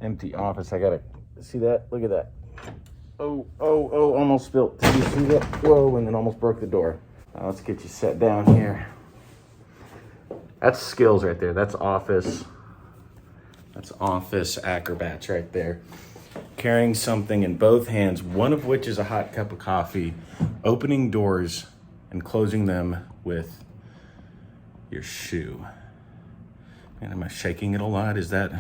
empty office. I gotta see that. Look at that. Oh, almost spilled. Did you see that? Whoa, and then almost broke the door. Now let's get you set down here. That's skills right there. That's office acrobats right there. Carrying something in both hands, one of which is a hot cup of coffee, opening doors and closing them with your shoe. And am I shaking it a lot? Is that...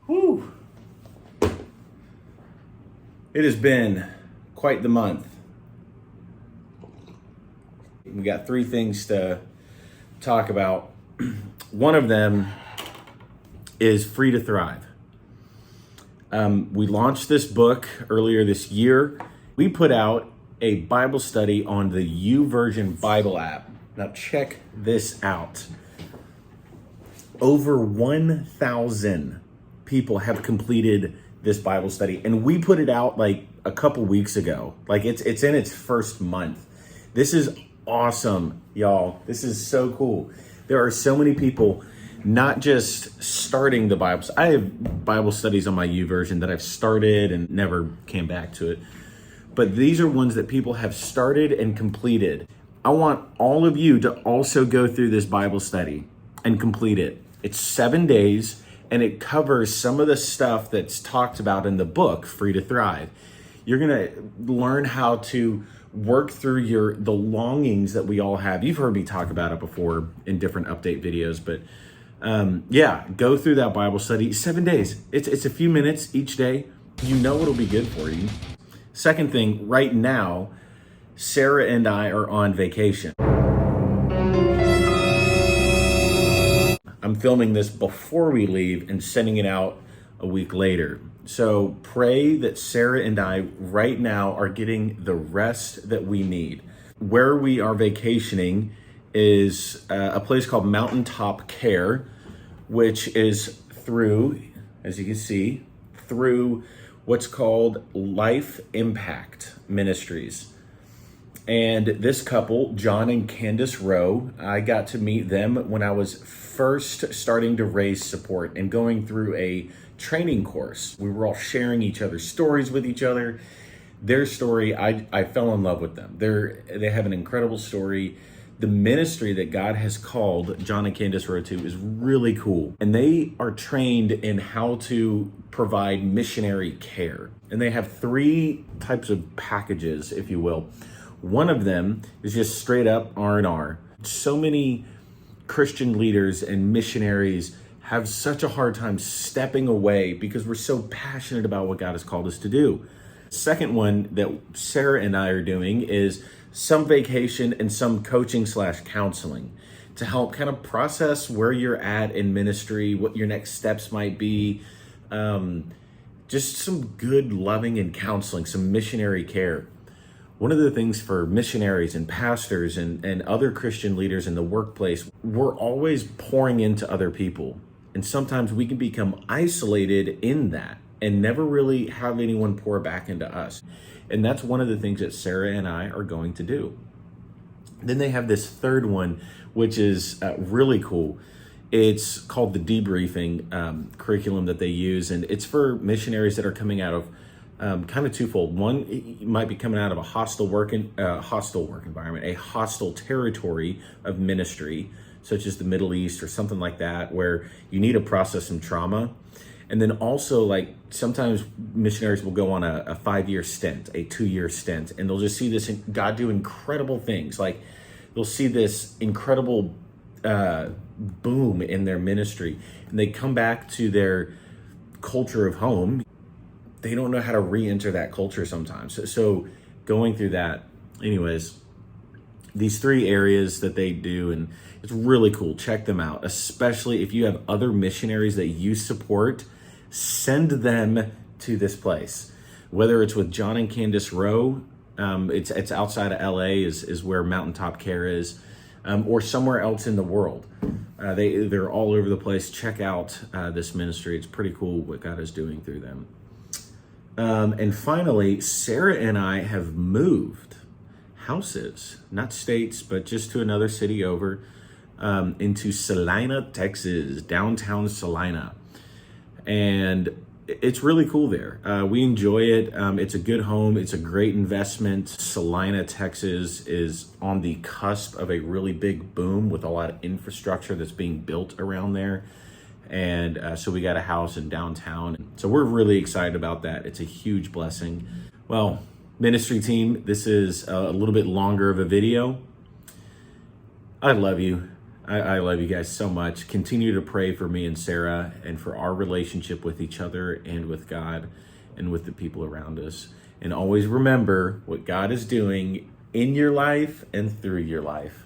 Whew. It has been quite the month. We got 3 things to talk about. One of them is Free to Thrive. We launched this book earlier this year. We put out a Bible study on the YouVersion Bible app. Now check this out. Over 1,000 people have completed this Bible study, and we put it out like a couple weeks ago. Like it's in its first month. This is awesome, y'all. This is so cool. There are so many people not just starting the Bible. I have Bible studies on my YouVersion that I've started and never came back to it. But these are ones that people have started and completed. I want all of you to also go through this Bible study and complete it. It's 7 days, and it covers some of the stuff that's talked about in the book, Free to Thrive. You're gonna learn how to work through the longings that we all have. You've heard me talk about it before in different update videos, but go through that Bible study. 7 days. It's a few minutes each day. You know it'll be good for you. Second thing, right now, Sarah and I are on vacation. I'm filming this before we leave and sending it out a week later. So pray that Sarah and I right now are getting the rest that we need. Where we are vacationing is a place called Mountaintop Care, which is through, as you can see, through what's called Life Impact Ministries. And this couple, John and Candace Rowe, I got to meet them when I was first starting to raise support and going through a training course. We were all sharing each other's stories with each other. Their story, I fell in love with them. They have an incredible story. The ministry that God has called John and Candace Rowe to is really cool. And they are trained in how to provide missionary care. And they have 3 types of packages, if you will. One of them is just straight up R&R. So many Christian leaders and missionaries have such a hard time stepping away because we're so passionate about what God has called us to do. Second one that Sarah and I are doing is some vacation and some coaching/counseling to help kind of process where you're at in ministry, what your next steps might be, just some good loving and counseling, some missionary care. One of the things for missionaries and pastors and other Christian leaders in the workplace, we're always pouring into other people. And sometimes we can become isolated in that and never really have anyone pour back into us. And that's one of the things that Sarah and I are going to do. Then they have this third one, which is really cool. It's called the debriefing curriculum that they use. And it's for missionaries that are coming out of kind of twofold. One, you might be coming out of a hostile work environment, a hostile territory of ministry, such as the Middle East or something like that, where you need to process some trauma. And then also, like, sometimes missionaries will go on a 5-year stint, a 2-year stint, and they'll just see this God do incredible things. Like, they'll see this incredible boom in their ministry, and they come back to their culture of home. They don't know how to re-enter that culture sometimes. So going through that, anyways, these 3 areas that they do, and it's really cool. Check them out, especially if you have other missionaries that you support. Send them to this place, whether it's with John and Candace Rowe. It's outside of LA is where Mountaintop Care is, or somewhere else in the world. They're all over the place. Check out this ministry. It's pretty cool what God is doing through them. And finally, Sarah and I have moved. houses, not states, but just to another city over, into Salina, Texas, downtown Salina. And it's really cool there. We enjoy it. It's a good home. It's a great investment. Salina, Texas is on the cusp of a really big boom with a lot of infrastructure that's being built around there. And so we got a house in downtown. So we're really excited about that. It's a huge blessing. Well, ministry team, this is a little bit longer of a video. I love you. I love you guys so much. Continue to pray for me and Sarah and for our relationship with each other and with God and with the people around us. And always remember what God is doing in your life and through your life.